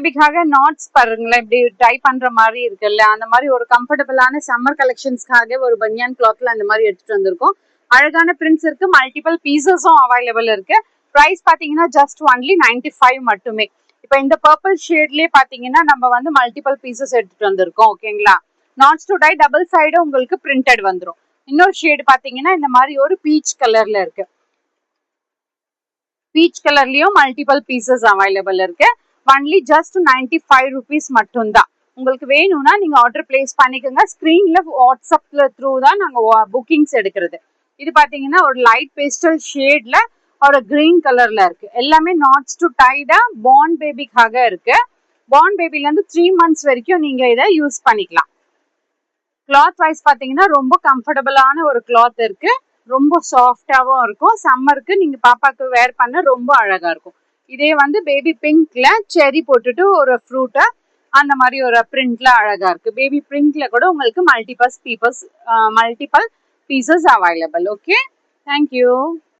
பேபிக்காக knots பாருங்களேன் இப்படி try பண்ற மாதிரி இருக்குல்ல, அந்த மாதிரி ஒரு கம்ஃபர்டபுளான சம்மர் கலெக்ஷன்ஸ்க்காக ஒரு பனியான் கிளாத்ல அந்த மாதிரி எடுத்துட்டு வந்திருக்கோம். அழகான பிரிண்ட்ஸ் இருக்கு, மல்டிபிள் பீசஸும் அவைலபிள் இருக்கு. பிரைஸ் பாத்தீங்கன்னா ஜஸ்ட் ஒன்லி 95 மட்டுமே. இப்போ இந்த பர்பிள் ஷேட்லயே பாத்தீங்கன்னா நம்ம வந்து மல்டிபிள் பீசஸ் எடுத்துட்டு வந்திருக்கோம். ஓகேங்களா, knots to tie double side உங்களுக்கு பிரிண்டட் வந்துடும். இன்னொரு ஷேடு பாத்தீங்கன்னா இந்த மாதிரி ஒரு பீச் கலர்ல இருக்கு. பீச் கலர்லயும் மல்டிபிள் பீசஸ் அவைலபிள் இருக்கு. ஒன்லி ஜஸ்ட் 95 rupees மட்டும்தான். உங்களுக்கு வேணும்னா நீங்க ஆர்டர் பிளேஸ் பண்ணிக்கோங்க. ஸ்கிரீன்ல வாட்ஸ்அப்ல த்ரூ தான் நாங்க புக்கிங்ஸ் எடுக்கிறது. இது பாத்தீங்கன்னா ஒரு லைட் பேஸ்டல் ஷேட்ல ஒரு கிரீன் கலர்ல இருக்கு. எல்லாமே நாட்ஸ் டு டைடா பார்ன் பேபிக்காக இருக்கு. பார்ன் பேபில இருந்து 3 months வரைக்கும் நீங்க இதை யூஸ் பண்ணிக்கலாம். கிளாத் வைஸ் பாத்தீங்கன்னா ரொம்ப கம்ஃபர்டபுளான ஒரு கிளாத் இருக்கு. ரொம்ப சாஃப்டாவும் இருக்கும். சம்மருக்கு நீங்க பாப்பாக்கு வேர் பண்ண ரொம்ப அழகா இருக்கும். இதே வந்து பேபி பிங்க்ல செரி போட்டுட்டு ஒரு ஃப்ரூட்டா அந்த மாதிரி ஒரு பிரிண்ட்ல அழகா இருக்கு. பேபி பிங்க்ல கூட உங்களுக்கு multiple pieces available. Okay, thank you.